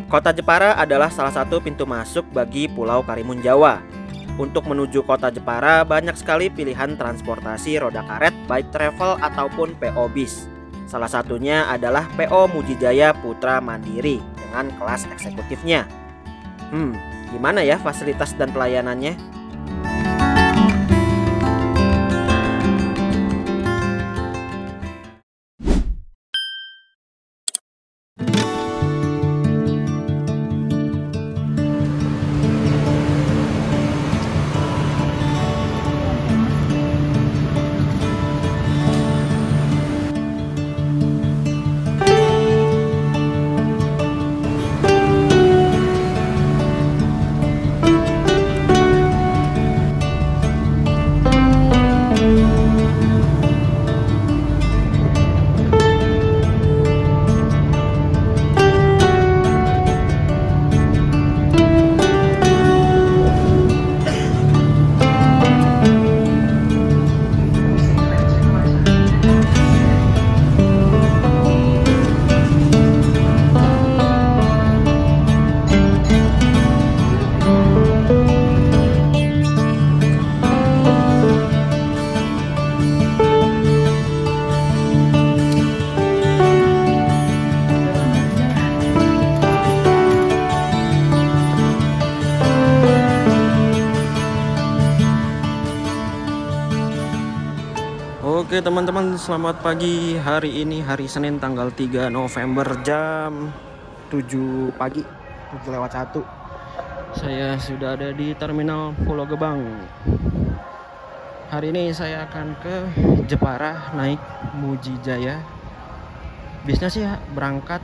Kota Jepara adalah salah satu pintu masuk bagi Pulau Karimun Jawa. Untuk menuju Kota Jepara banyak sekali pilihan transportasi roda karet baik travel ataupun PO bis. Salah satunya adalah PO Mujijaya Putra Mandiri dengan kelas eksekutifnya. Gimana ya fasilitas dan pelayanannya? Oke teman-teman, selamat pagi. Hari ini hari Senin tanggal 3 November jam 7 pagi 7:01. Saya sudah ada di Terminal Pulau Gebang. Hari ini saya akan ke Jepara naik Mujijaya. Bisnya sih berangkat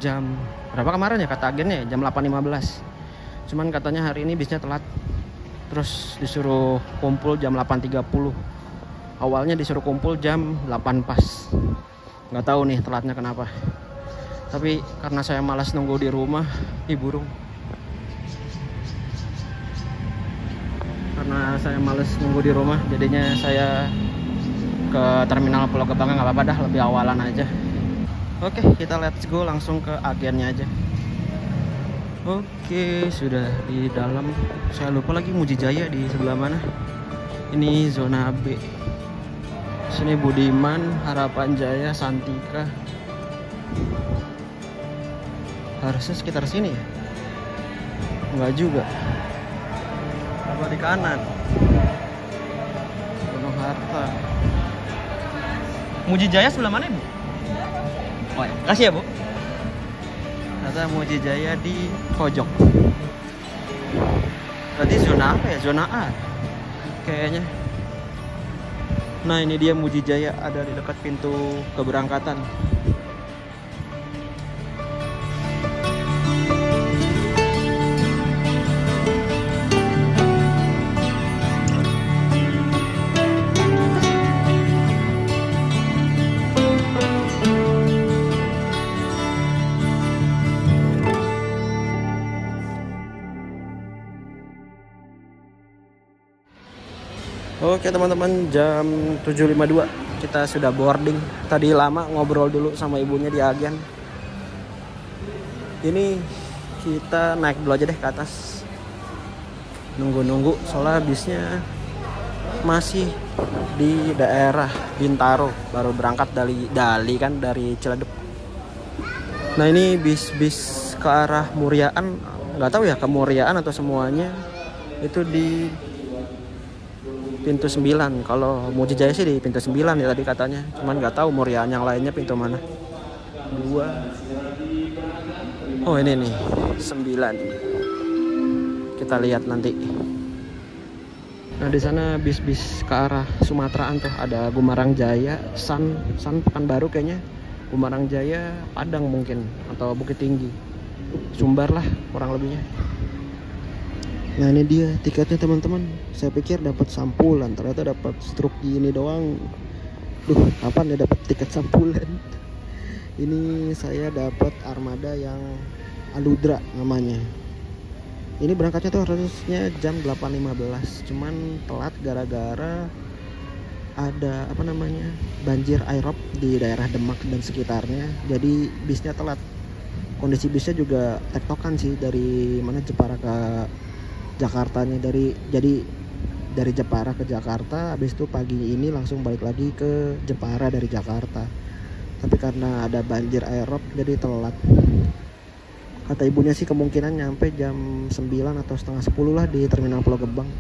jam berapa kemarin ya kata agennya, jam 8.15. Cuman katanya hari ini bisnya telat. Terus disuruh kumpul jam 8.30. Awalnya disuruh kumpul jam 8 pas. Nggak tahu nih telatnya kenapa. Tapi karena saya malas nunggu di rumah, burung. Karena saya malas nunggu di rumah, jadinya saya ke Terminal Pulau Gebang. Nggak apa-apa dah, lebih awalan aja. Oke, kita let's go langsung ke agennya aja. Oke, sudah di dalam. Saya lupa lagi Mujijaya di sebelah mana. Ini zona B. Sini Budiman, Harapan Jaya, Santika. Harusnya sekitar sini ya? Enggak juga. Apa di kanan? Penuh Harta. Mujijaya sebelah mana, Bu? Oh ya, kasih ya, Bu. Ternyata Mujijaya di pojok. Berarti zona apa ya? Zona A kayaknya. Nah, ini dia Mujijaya, ada di dekat pintu keberangkatan. Oke teman-teman, jam 7.52 kita sudah boarding. Tadi lama ngobrol dulu sama ibunya di agen. Ini kita naik dulu aja deh ke atas. Nunggu-nunggu soalnya bisnya masih di daerah Bintaro, baru berangkat dari Ciledug. Nah, ini bis-bis ke arah Muryaan, nggak tahu ya ke Muryaan atau semuanya itu di pintu 9. Kalau Mujijaya sih di pintu 9 ya tadi katanya. Cuman nggak tahu Muryaan yang lainnya pintu mana. 2. Oh, ini nih 9. Kita lihat nanti. Nah, di sana bis-bis ke arah Sumateraan tuh ada Gumarang Jaya, San Pekanbaru kayaknya. Gumarang Jaya, Padang mungkin, atau Bukit Tinggi. Sumbar lah kurang lebihnya. Nah, ini dia tiketnya teman-teman. Saya pikir dapat sampulan, ternyata dapat struk gini doang. Kapan ya dapat tiket sampulan? Ini saya dapat armada yang Aludra namanya. Ini berangkatnya tuh harusnya jam 8.15, cuman telat gara-gara ada banjir aerob di daerah Demak dan sekitarnya, jadi bisnya telat. kondisi bisnya juga tektokan sih, dari mana Jepara ke Jakartanya, dari Jepara ke Jakarta, habis itu pagi ini langsung balik lagi ke Jepara dari Jakarta. Tapi karena ada banjir aerob jadi telat. Kata ibunya sih kemungkinan nyampe jam 9 atau setengah 10 lah di terminal Pulau Gebang.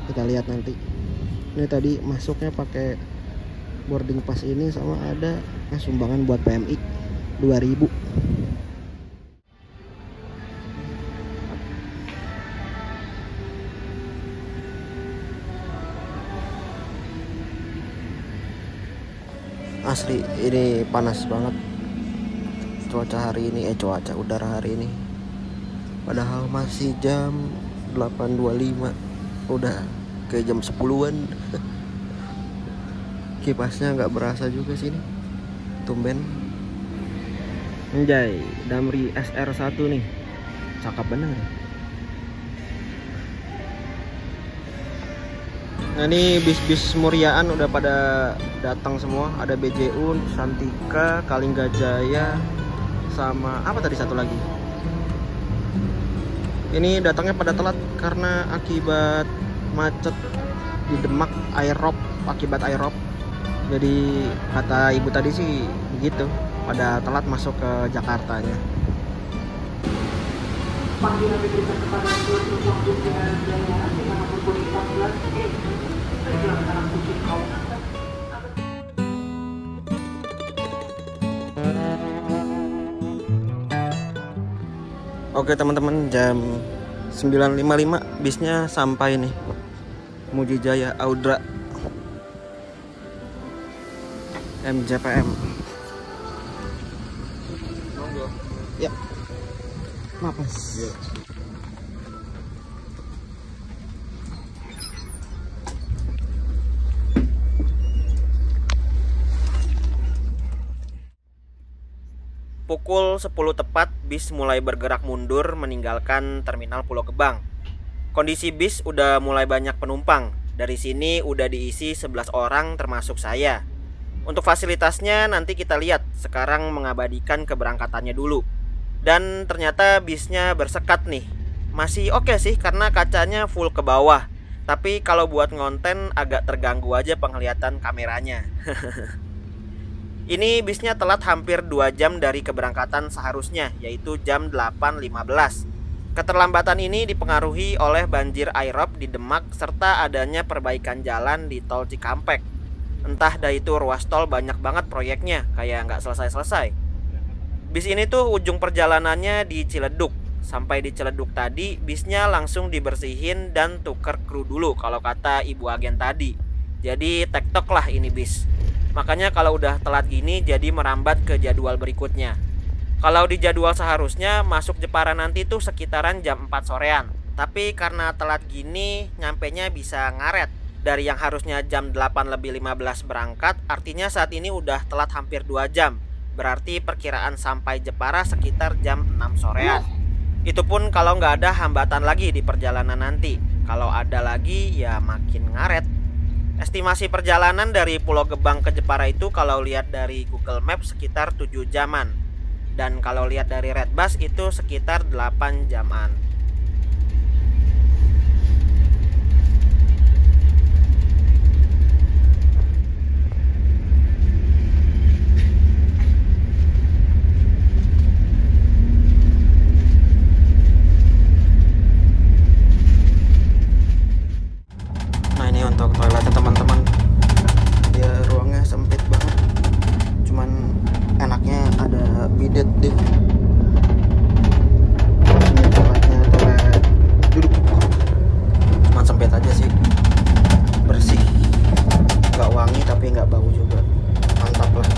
Kita lihat nanti. Ini tadi masuknya pakai boarding pass ini, sama ada sumbangan buat PMI 2000. Asli ini panas banget cuaca hari ini, cuaca udara hari ini. Padahal masih jam 8.25, udah kayak jam 10-an. Kipasnya nggak berasa juga sini, tumben. Anjay, Damri SR1 nih, cakep bener. Nah ini bis-bis Muryaan udah pada datang semua. Ada BJU, Santika, Kalinggajaya, sama apa tadi satu lagi. Ini datangnya pada telat karena akibat macet di Demak, aerob, akibat aerob. Jadi kata ibu tadi sih begitu, pada telat masuk ke Jakartanya. Panggilan diberikan kepada seluruh pengguna jaya dengan nomor kode 14E. Oke teman-teman, jam 9.55 bisnya sampai nih, Muji Jaya Audra MJPM. Ya, mapas. Ya. Pukul 10 tepat, bis mulai bergerak mundur meninggalkan terminal Pulau Gebang. Kondisi bis udah mulai banyak penumpang. Dari sini udah diisi 11 orang termasuk saya. Untuk fasilitasnya nanti kita lihat, sekarang mengabadikan keberangkatannya dulu. Dan ternyata bisnya bersekat nih. Masih oke sih karena kacanya full ke bawah. Tapi kalau buat ngonten agak terganggu aja penglihatan kameranya. Ini bisnya telat hampir 2 jam dari keberangkatan seharusnya, yaitu jam 8.15. Keterlambatan ini dipengaruhi oleh banjir aerob di Demak serta adanya perbaikan jalan di tol Cikampek. Entah dah itu ruas tol banyak banget proyeknya, kayak nggak selesai-selesai. Bis ini tuh ujung perjalanannya di Ciledug. Sampai di Ciledug tadi, bisnya langsung dibersihin dan tuker kru dulu kalau kata ibu agen tadi. Jadi tektok lah ini bis. Makanya kalau udah telat gini jadi merambat ke jadwal berikutnya. Kalau di jadwal seharusnya masuk Jepara nanti tuh sekitaran jam 4 sorean. Tapi karena telat gini nyampenya bisa ngaret. Dari yang harusnya jam 8.15 berangkat, artinya saat ini udah telat hampir 2 jam. Berarti perkiraan sampai Jepara sekitar jam 6 sorean. Itu pun kalau nggak ada hambatan lagi di perjalanan nanti. Kalau ada lagi ya makin ngaret. Estimasi perjalanan dari Pulau Gebang ke Jepara itu kalau lihat dari Google Maps sekitar 7 jaman. Dan kalau lihat dari Redbus itu sekitar 8 jaman. Nah ini untuk toiletnya teman-teman. Dia ruangnya sempit banget. Cuman enaknya ada bidet deh. Ini toiletnya toilet duduk. Cuman sempit aja sih. Bersih. Gak wangi tapi gak bau juga. Mantap lah.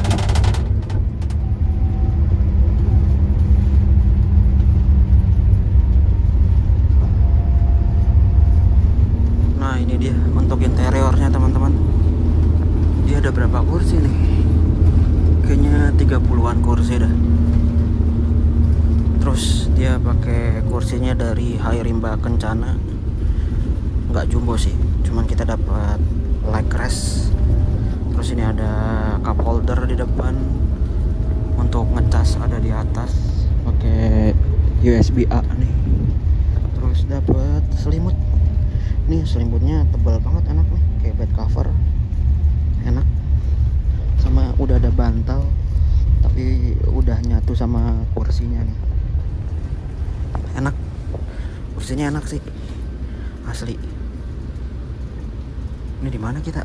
Nah ini dia untuk interiornya teman-teman. Dia ada berapa kursi nih? Kayaknya 30-an kursi dah. Terus dia pakai kursinya dari Hai Rimba Kencana. Nggak jumbo sih, cuman kita dapat leg rest. Terus ini ada cup holder di depan. Untuk ngecas ada di atas. USB A nih. Terus dapat selimut. Nih selimutnya tebal banget, enak nih, kayak bed cover. Enak. Sama udah ada bantal, tapi udah nyatu sama kursinya nih. Enak. Kursinya enak sih. Asli. Ini di mana kita?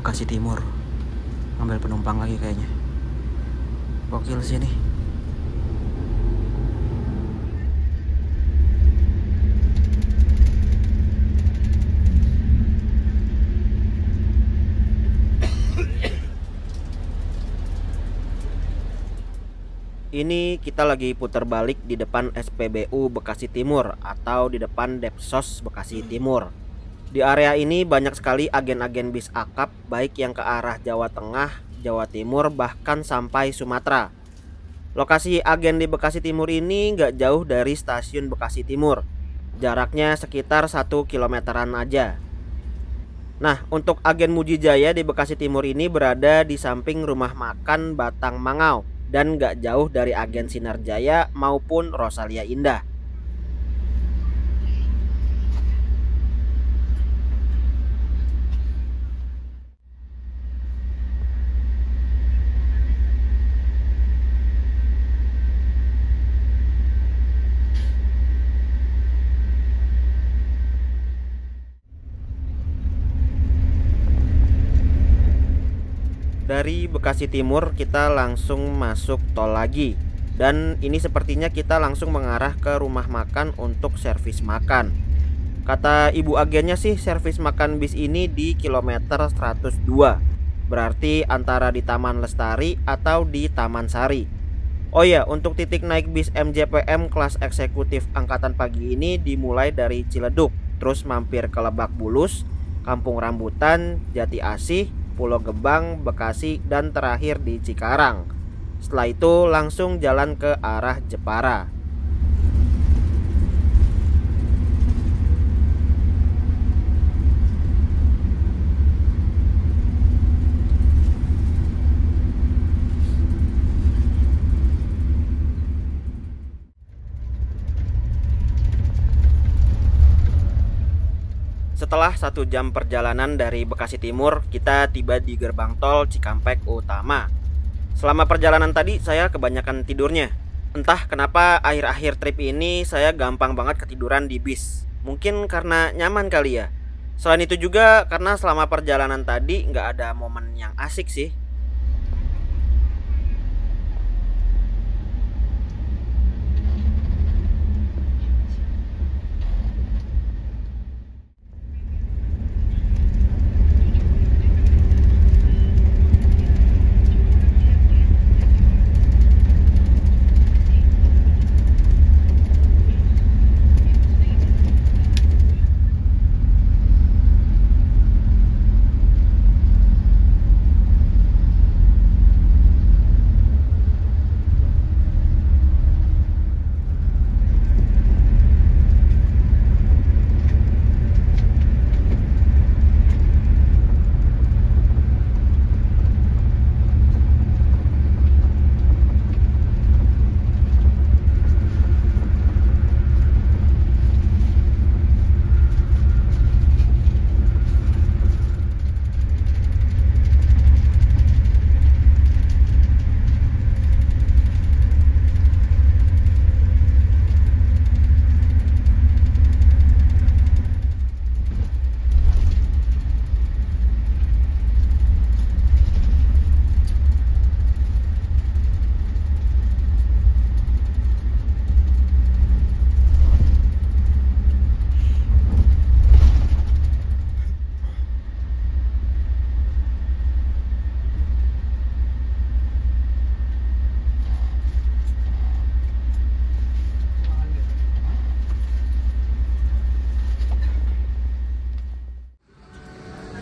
Bekasi Timur. Ngambil penumpang lagi kayaknya. Gokil sih nih. Ini kita lagi putar balik di depan SPBU Bekasi Timur atau di depan Depsos Bekasi Timur. Di area ini banyak sekali agen-agen bis akap, baik yang ke arah Jawa Tengah, Jawa Timur, bahkan sampai Sumatera. Lokasi agen di Bekasi Timur ini nggak jauh dari stasiun Bekasi Timur. Jaraknya sekitar 1 kilometeran aja. Nah, untuk agen Mujijaya di Bekasi Timur ini berada di samping rumah makan Batang Mangau dan nggak jauh dari agen Sinar Jaya maupun Rosalia Indah. Dari Bekasi Timur kita langsung masuk tol lagi. Dan ini sepertinya kita langsung mengarah ke rumah makan untuk servis makan. Kata ibu agennya sih servis makan bis ini di kilometer 102. Berarti antara di Taman Lestari atau di Taman Sari. Oh ya, untuk titik naik bis MJPM kelas eksekutif angkatan pagi ini dimulai dari Ciledug, terus mampir ke Lebak Bulus, Kampung Rambutan, Jati Asih, Pulau Gebang, Bekasi, dan terakhir di Cikarang. Setelah itu langsung jalan ke arah Jepara. Setelah 1 jam perjalanan dari Bekasi Timur, kita tiba di gerbang tol Cikampek Utama. Selama perjalanan tadi saya kebanyakan tidurnya. Entah kenapa akhir-akhir trip ini saya gampang banget ketiduran di bis. Mungkin karena nyaman kali ya. Selain itu juga karena selama perjalanan tadi nggak ada momen yang asik sih.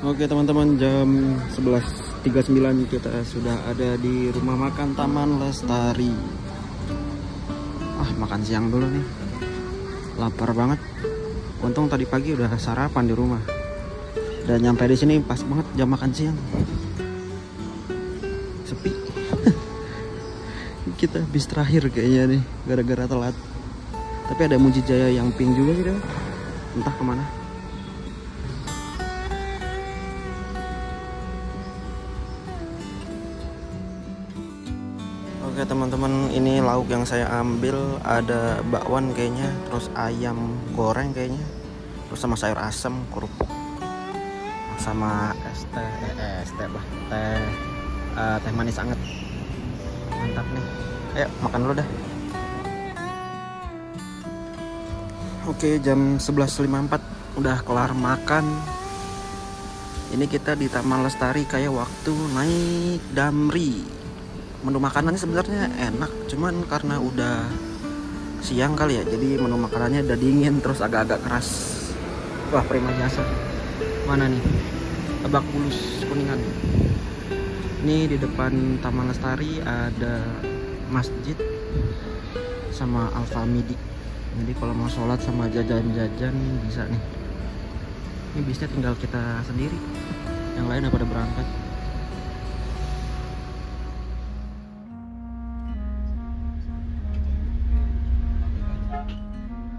Oke teman-teman, jam 11.39 kita sudah ada di rumah makan Taman Lestari. Makan siang dulu nih. Lapar banget. Untung tadi pagi udah sarapan di rumah. Dan nyampe di sini pas banget jam makan siang. Sepi. kita bis terakhir kayaknya nih, gara-gara telat. Tapi ada Mujijaya yang pink juga sih, entah kemana. Oke teman-teman, ini lauk yang saya ambil ada bakwan kayaknya, terus ayam goreng kayaknya, terus sama sayur asem, kerupuk, sama teh manis anget. Mantap nih. Ayo makan dulu dah. Oke, jam 11.54 udah kelar makan. Ini kita di Taman Lestari kayak waktu naik Damri. Menu makanannya sebenarnya enak, cuman karena udah siang kali ya, jadi menu makanannya udah dingin terus agak-agak keras. Wah, prima jasa. Mana nih? Lebak Bulus Kuningan. Ini di depan Taman Lestari ada masjid sama Alfamidi. Jadi kalau mau sholat sama jajan-jajan bisa nih. Ini bisnya tinggal kita sendiri. Yang lain udah pada berangkat.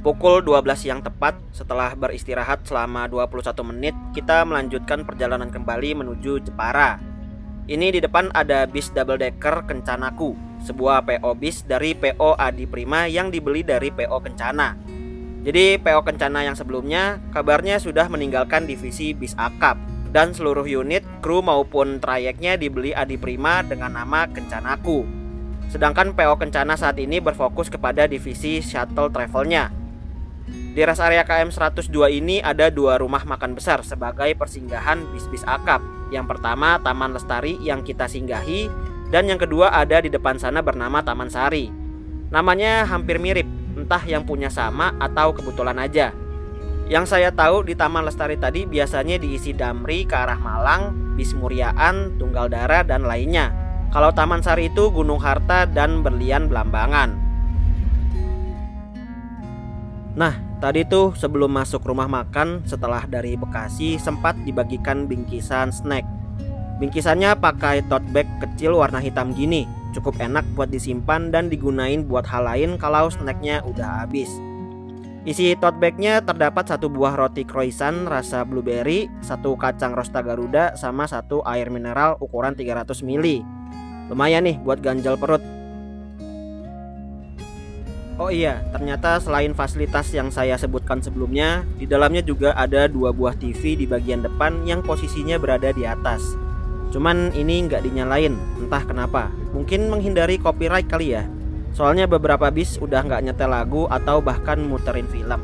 Pukul 12 siang tepat, setelah beristirahat selama 21 menit, kita melanjutkan perjalanan kembali menuju Jepara. Ini di depan ada bis double decker Kencanaku, sebuah PO bis dari PO Adi Prima yang dibeli dari PO Kencana. Jadi PO Kencana yang sebelumnya kabarnya sudah meninggalkan divisi bis akap, dan seluruh unit, kru maupun trayeknya dibeli Adi Prima dengan nama Kencanaku. Sedangkan PO Kencana saat ini berfokus kepada divisi shuttle travelnya. Di rest area KM 102 ini ada dua rumah makan besar sebagai persinggahan bis-bis akap. Yang pertama Taman Lestari yang kita singgahi, dan yang kedua ada di depan sana bernama Taman Sari. Namanya hampir mirip, entah yang punya sama atau kebetulan aja. Yang saya tahu di Taman Lestari tadi biasanya diisi Damri ke arah Malang, bis Muryaan, Tunggal Dara, dan lainnya. Kalau Taman Sari itu Gunung Harta dan Berlian Belambangan. Nah, tadi tuh sebelum masuk rumah makan setelah dari Bekasi sempat dibagikan bingkisan snack. Bingkisannya pakai tote bag kecil warna hitam gini. Cukup enak buat disimpan dan digunain buat hal lain kalau snacknya udah habis. Isi tote bagnya terdapat satu buah roti croissant rasa blueberry, satu kacang rosta Garuda, sama satu air mineral ukuran 300 ml. Lumayan nih buat ganjal perut. Oh iya, ternyata selain fasilitas yang saya sebutkan sebelumnya, di dalamnya juga ada dua buah TV di bagian depan yang posisinya berada di atas. Cuman ini nggak dinyalain, entah kenapa. Mungkin menghindari copyright kali ya. Soalnya beberapa bis udah nggak nyetel lagu atau bahkan muterin film.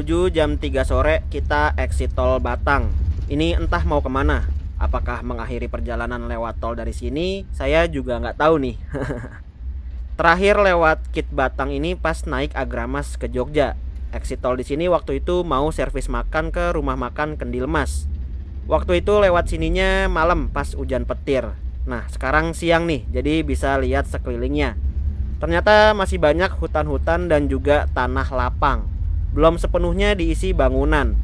menuju jam 3 sore kita exit tol Batang. Ini entah mau kemana. Apakah mengakhiri perjalanan lewat tol dari sini? Saya juga nggak tahu nih. Terakhir lewat Kit Batang ini pas naik Agramas ke Jogja. Exit tol di sini waktu itu mau servis makan ke rumah makan Kendil Mas. Waktu itu lewat sininya malam pas hujan petir. Nah, sekarang siang nih, jadi bisa lihat sekelilingnya. Ternyata masih banyak hutan-hutan dan juga tanah lapang. Belum sepenuhnya diisi bangunan.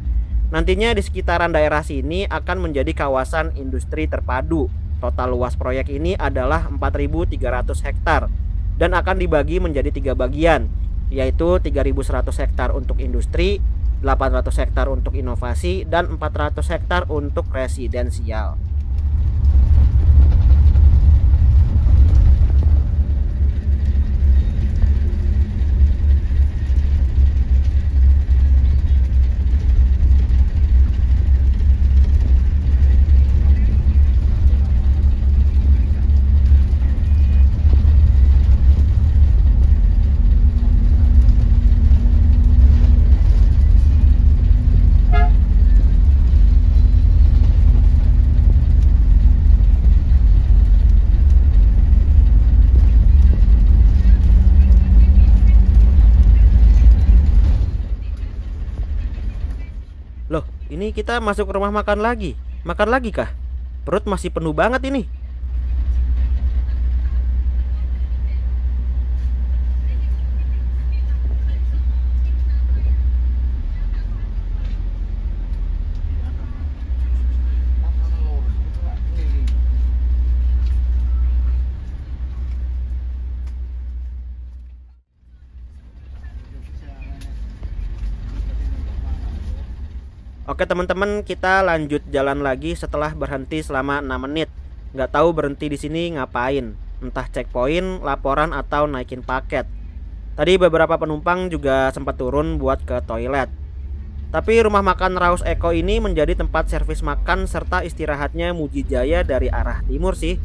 Nantinya di sekitaran daerah sini akan menjadi kawasan industri terpadu. Total luas proyek ini adalah 4.300 hektar dan akan dibagi menjadi 3 bagian, yaitu 3.100 hektar untuk industri, 800 hektar untuk inovasi, dan 400 hektar untuk residensial. Loh, ini kita masuk rumah makan lagi. Makan lagi kah? Perut masih penuh banget ini. Oke teman-teman, kita lanjut jalan lagi setelah berhenti selama 6 menit. Nggak tahu berhenti di sini ngapain. Entah checkpoint, laporan, atau naikin paket. Tadi beberapa penumpang juga sempat turun buat ke toilet. Tapi rumah makan Raus Eko ini menjadi tempat servis makan serta istirahatnya Mujijaya dari arah timur sih.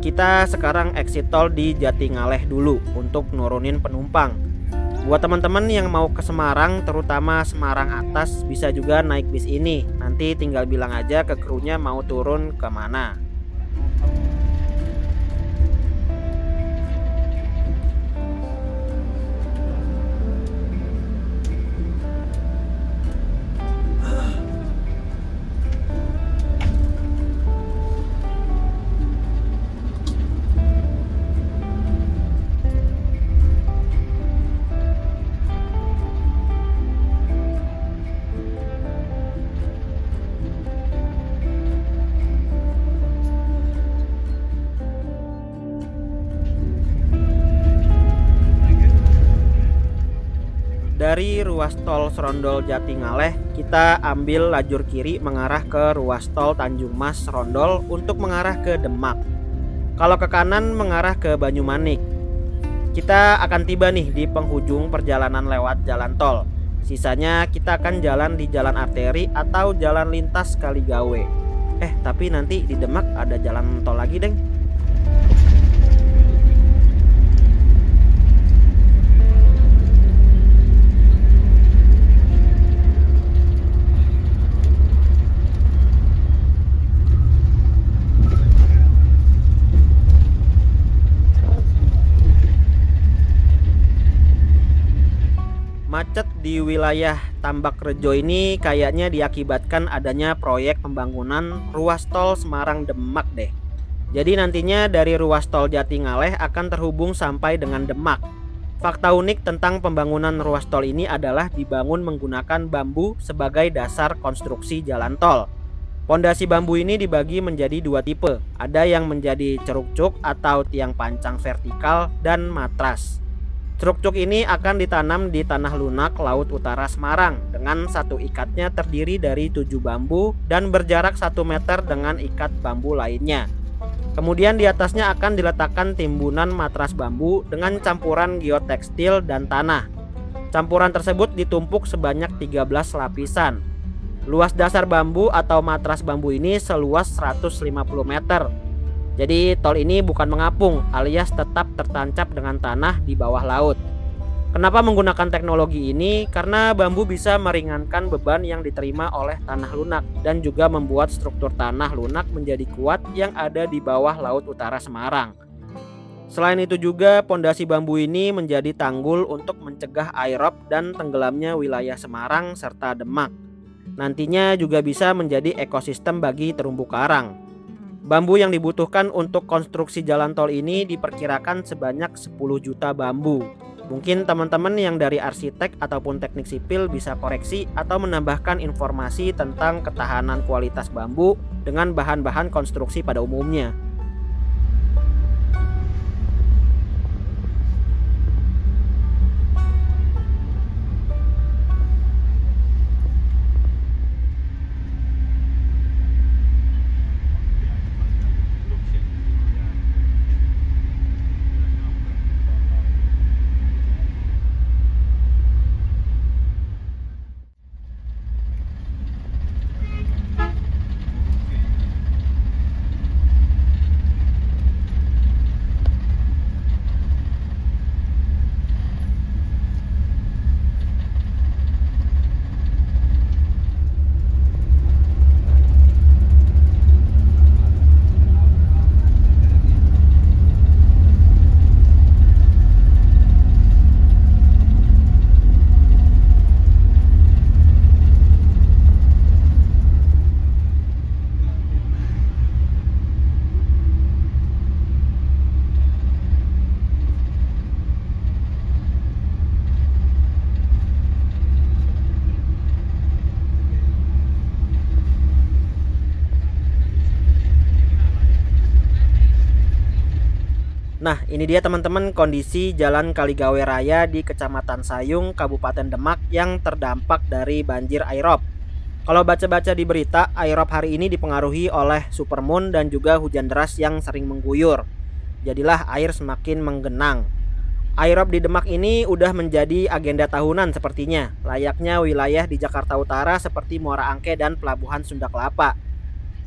Kita sekarang exit tol di Jatingaleh dulu untuk nurunin penumpang. Buat teman-teman yang mau ke Semarang, terutama Semarang atas, bisa juga naik bis ini. Nanti tinggal bilang aja ke krunya mau turun ke mana. Dari ruas tol Serondol Jatingaleh, kita ambil lajur kiri mengarah ke ruas tol Tanjung Mas Serondol untuk mengarah ke Demak. Kalau ke kanan mengarah ke Banyumanik. Kita akan tiba nih di penghujung perjalanan lewat jalan tol. Sisanya kita akan jalan di jalan arteri atau jalan lintas Kaligawe. Tapi nanti di Demak ada jalan tol lagi, Deng. Macet di wilayah Tambak Rejo ini kayaknya diakibatkan adanya proyek pembangunan ruas tol Semarang-Demak deh. Jadi nantinya dari ruas tol Jatingaleh akan terhubung sampai dengan Demak. Fakta unik tentang pembangunan ruas tol ini adalah dibangun menggunakan bambu sebagai dasar konstruksi jalan tol. Pondasi bambu ini dibagi menjadi dua tipe. Ada yang menjadi ceruk-cuk atau tiang pancang vertikal dan matras. Ceruk-cuk ini akan ditanam di tanah lunak Laut Utara Semarang dengan satu ikatnya terdiri dari 7 bambu dan berjarak 1 meter dengan ikat bambu lainnya. Kemudian di atasnya akan diletakkan timbunan matras bambu dengan campuran geotekstil dan tanah. Campuran tersebut ditumpuk sebanyak 13 lapisan. Luas dasar bambu atau matras bambu ini seluas 150 meter. Jadi tol ini bukan mengapung alias tetap tertancap dengan tanah di bawah laut. Kenapa menggunakan teknologi ini? Karena bambu bisa meringankan beban yang diterima oleh tanah lunak dan juga membuat struktur tanah lunak menjadi kuat yang ada di bawah Laut Utara Semarang. Selain itu juga pondasi bambu ini menjadi tanggul untuk mencegah airop dan tenggelamnya wilayah Semarang serta Demak. Nantinya juga bisa menjadi ekosistem bagi terumbu karang. Bambu yang dibutuhkan untuk konstruksi jalan tol ini diperkirakan sebanyak 10 juta bambu. Mungkin teman-teman yang dari arsitek ataupun teknik sipil bisa koreksi atau menambahkan informasi tentang ketahanan kualitas bambu dengan bahan-bahan konstruksi pada umumnya. Nah, ini dia teman-teman kondisi Jalan Kaligawe Raya di Kecamatan Sayung, Kabupaten Demak yang terdampak dari banjir airop. Kalau baca-baca di berita, airop hari ini dipengaruhi oleh supermoon dan juga hujan deras yang sering mengguyur. Jadilah air semakin menggenang. Airop di Demak ini udah menjadi agenda tahunan sepertinya, layaknya wilayah di Jakarta Utara seperti Muara Angke dan Pelabuhan Sunda Kelapa.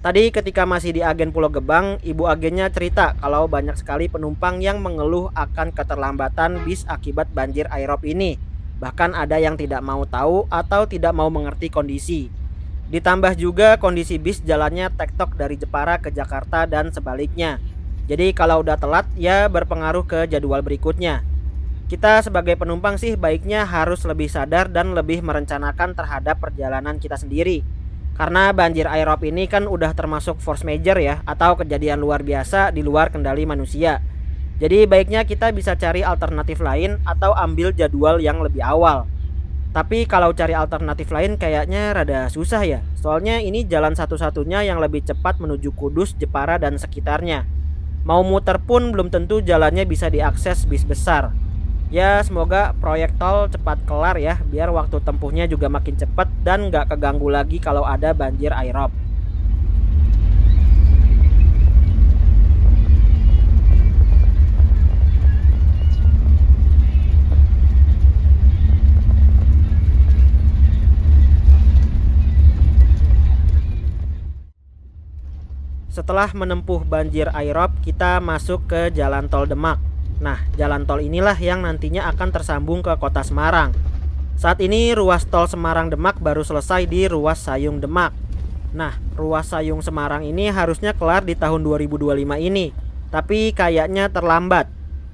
Tadi ketika masih di agen Pulau Gebang, ibu agennya cerita kalau banyak sekali penumpang yang mengeluh akan keterlambatan bis akibat banjir aerop ini. Bahkan ada yang tidak mau tahu atau tidak mau mengerti kondisi. Ditambah juga kondisi bis jalannya tektok dari Jepara ke Jakarta dan sebaliknya. Jadi kalau udah telat ya berpengaruh ke jadwal berikutnya. Kita sebagai penumpang sih baiknya harus lebih sadar dan lebih merencanakan terhadap perjalanan kita sendiri. Karena banjir aerop ini kan udah termasuk force major ya, atau kejadian luar biasa di luar kendali manusia. Jadi baiknya kita bisa cari alternatif lain atau ambil jadwal yang lebih awal. Tapi kalau cari alternatif lain kayaknya rada susah ya. Soalnya ini jalan satu-satunya yang lebih cepat menuju Kudus, Jepara dan sekitarnya. Mau muter pun belum tentu jalannya bisa diakses bis besar. Ya semoga proyek tol cepat kelar ya, biar waktu tempuhnya juga makin cepat dan nggak keganggu lagi kalau ada banjir aerop. Setelah menempuh banjir aerop, kita masuk ke jalan tol Demak. Nah, jalan tol inilah yang nantinya akan tersambung ke kota Semarang. Saat ini ruas tol Semarang-Demak baru selesai di ruas Sayung Demak. Nah, ruas Sayung Semarang ini harusnya kelar di tahun 2025 ini. Tapi kayaknya terlambat.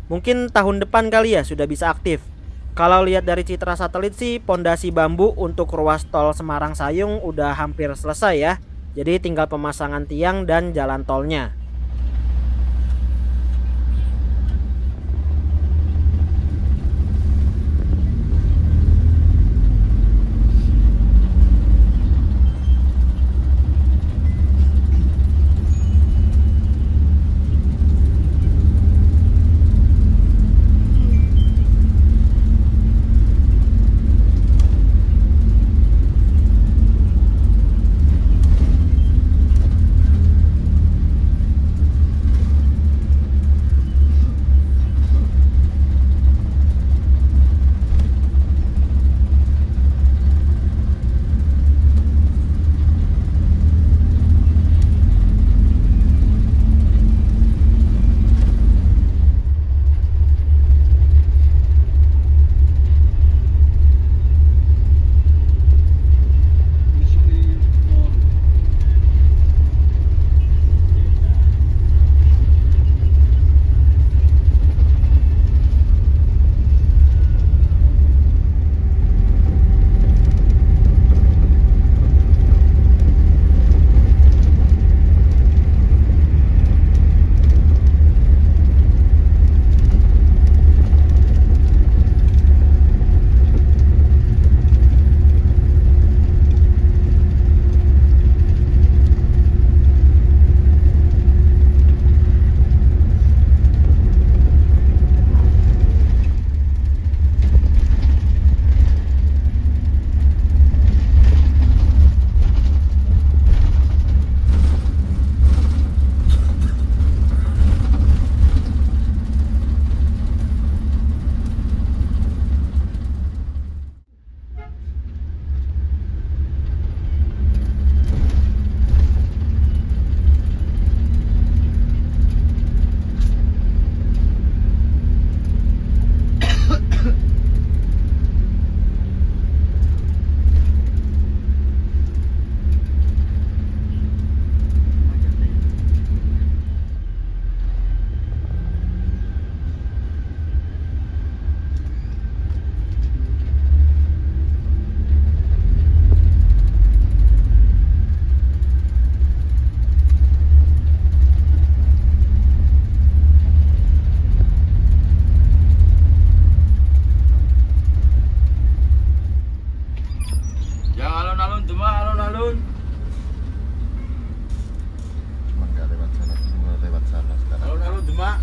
Mungkin tahun depan kali ya sudah bisa aktif. Kalau lihat dari citra satelit sih, pondasi bambu untuk ruas tol Semarang-Sayung udah hampir selesai ya. Jadi tinggal pemasangan tiang dan jalan tolnya.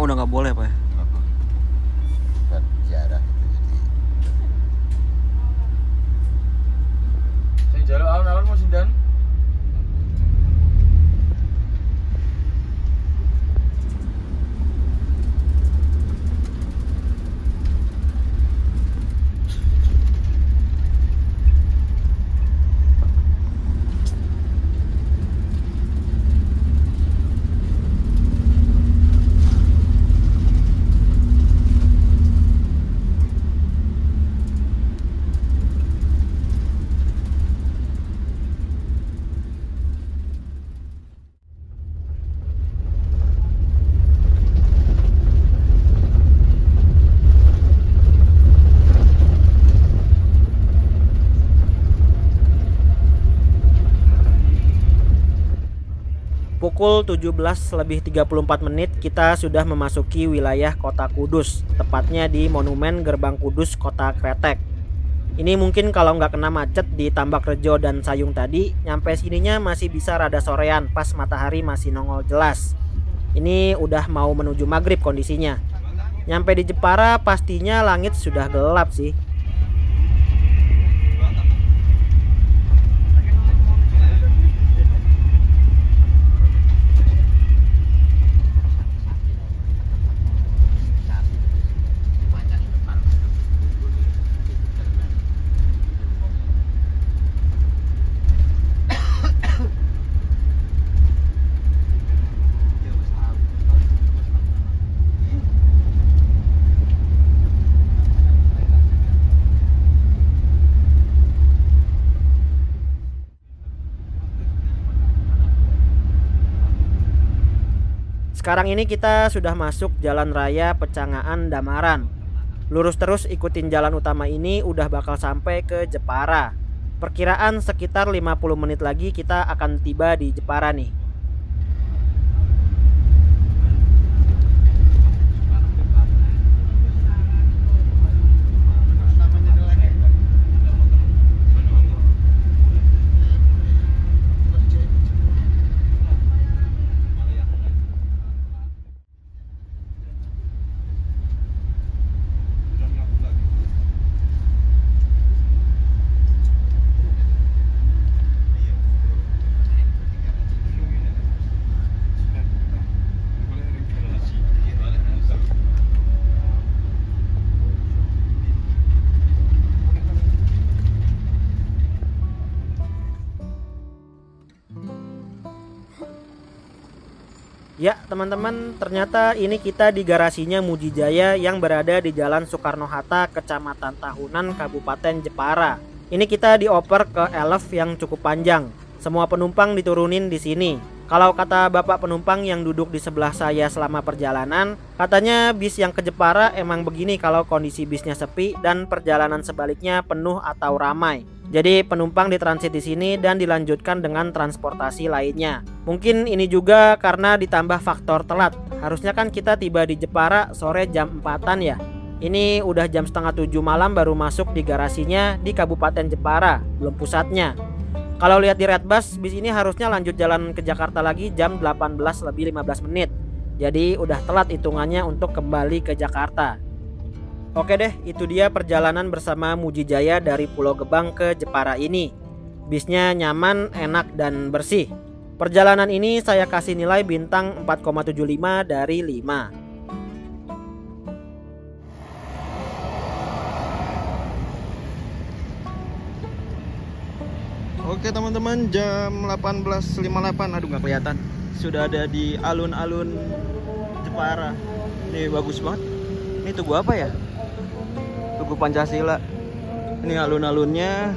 Oh, udah nggak boleh Pak ya? Buat ziarah itu jadi. Sing jaluk alun-alun mau sindan. pukul 17:34 kita sudah memasuki wilayah Kota Kudus, tepatnya di Monumen Gerbang Kudus Kota Kretek. Ini mungkin kalau nggak kena macet di Tambak Rejo dan Sayung tadi, nyampe sininya masih bisa rada sorean pas matahari masih nongol jelas. Ini udah mau menuju maghrib kondisinya. Nyampe di Jepara pastinya langit sudah gelap sih. Sekarang ini kita sudah masuk Jalan Raya Pecangaan Damaran. Lurus terus ikutin jalan utama ini udah bakal sampai ke Jepara. Perkiraan sekitar 50 menit lagi kita akan tiba di Jepara nih. Ya teman-teman, ternyata ini kita di garasinya Mujijaya yang berada di Jalan Soekarno-Hatta, Kecamatan Tahunan, Kabupaten Jepara. Ini kita dioper ke elef yang cukup panjang. Semua penumpang diturunin di sini. Kalau kata bapak penumpang yang duduk di sebelah saya selama perjalanan, katanya bis yang ke Jepara emang begini kalau kondisi bisnya sepi dan perjalanan sebaliknya penuh atau ramai. Jadi penumpang ditransit di sini dan dilanjutkan dengan transportasi lainnya. Mungkin ini juga karena ditambah faktor telat. Harusnya kan kita tiba di Jepara sore jam 4-an ya. Ini udah jam setengah 7 malam baru masuk di garasinya di Kabupaten Jepara, belum pusatnya. Kalau lihat di Redbus, bis ini harusnya lanjut jalan ke Jakarta lagi jam 18:15. Jadi udah telat hitungannya untuk kembali ke Jakarta. Oke deh, itu dia perjalanan bersama Mujijaya dari Pulau Gebang ke Jepara ini. Bisnya nyaman, enak, dan bersih. Perjalanan ini saya kasih nilai bintang 4,75 dari 5. Oke teman-teman, jam 18.58. Aduh nggak kelihatan. Sudah ada di alun-alun Jepara. Ini bagus banget. Ini tugu apa ya? Tugu Pancasila. Ini alun-alunnya.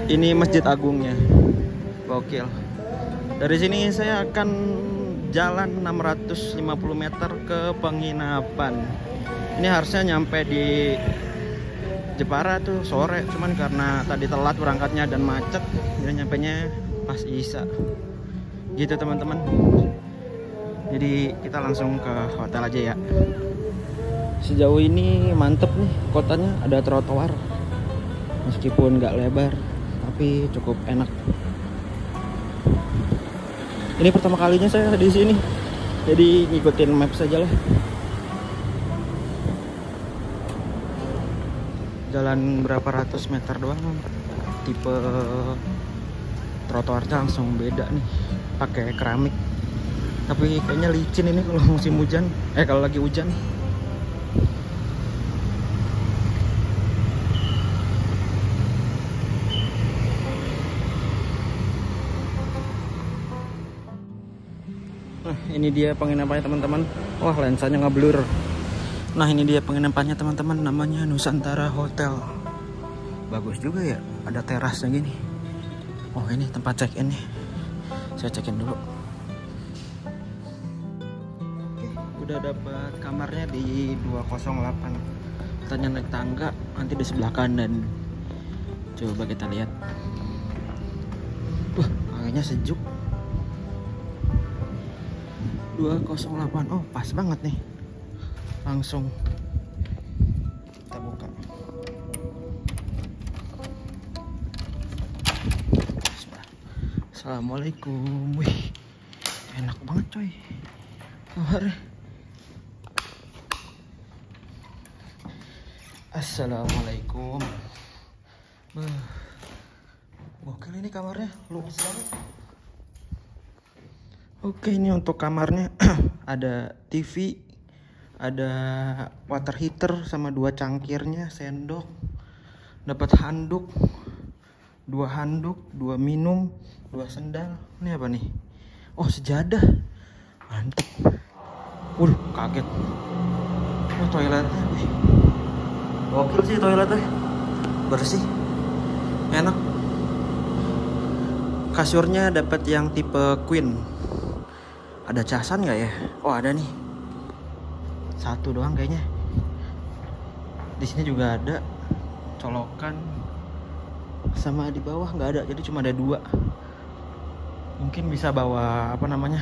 Ini Masjid Agungnya. Gokil. Dari sini saya akan jalan 650 meter ke penginapan. Ini harusnya nyampe di Jepara tuh sore, cuman karena tadi telat berangkatnya dan macet, jadi nyampenya pas Isa. Gitu teman-teman. Jadi kita langsung ke hotel aja ya. Sejauh ini mantep nih kotanya, ada trotoar. Meskipun nggak lebar, tapi cukup enak. Ini pertama kalinya saya di sini, jadi ngikutin map saja lah. Jalan berapa ratus meter doang, tipe trotoarnya langsung beda nih, pakai keramik. Tapi kayaknya licin ini kalau musim hujan, kalau lagi hujan. Nah, ini dia penginapannya teman-teman. Wah, lensanya ngeblur. Nah, ini dia penginapannya teman-teman, namanya Nusantara Hotel. Bagus juga ya, ada terasnya gini. Oh, ini tempat check-in nih. Saya check-in dulu. Oke, udah dapat kamarnya di 208. Katanya naik tangga nanti di sebelah kanan. Coba kita lihat. Wah, anginnya sejuk. 208. Oh, pas banget nih. Langsung kita buka. Assalamualaikum. Wih, enak banget coy kamarnya. Assalamualaikum. Gokil ini kamarnya, luas banget. Oke, ini untuk kamarnya. Ada TV, ada water heater sama 2 cangkirnya, sendok, dapat handuk, 2 handuk, 2 minum, 2 sendal. Ini apa nih? Oh, sejadah. Mantep. Waduh, kaget. Oh, toiletnya. Wih. Gokil sih toiletnya. Bersih. Enak. Kasurnya dapat yang tipe queen. Ada casan nggak ya? Oh, ada nih. 1 doang kayaknya. Di sini juga ada colokan. Sama di bawah nggak ada, jadi cuma ada 2. Mungkin bisa bawa apa namanya,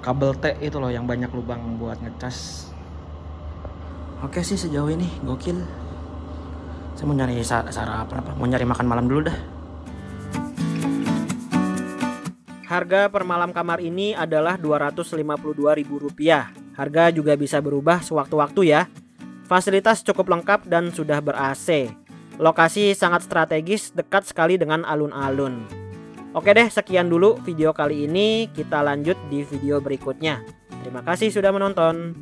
kabel T itu loh yang banyak lubang buat ngecas. Oke sih sejauh ini gokil. Saya mau nyari sarapan apa? Mau nyari makan malam dulu dah. Harga per malam kamar ini adalah Rp252.000. Harga juga bisa berubah sewaktu-waktu ya. Fasilitas cukup lengkap dan sudah ber-AC. Lokasi sangat strategis, dekat sekali dengan alun-alun. Oke deh, sekian dulu video kali ini. Kita lanjut di video berikutnya. Terima kasih sudah menonton.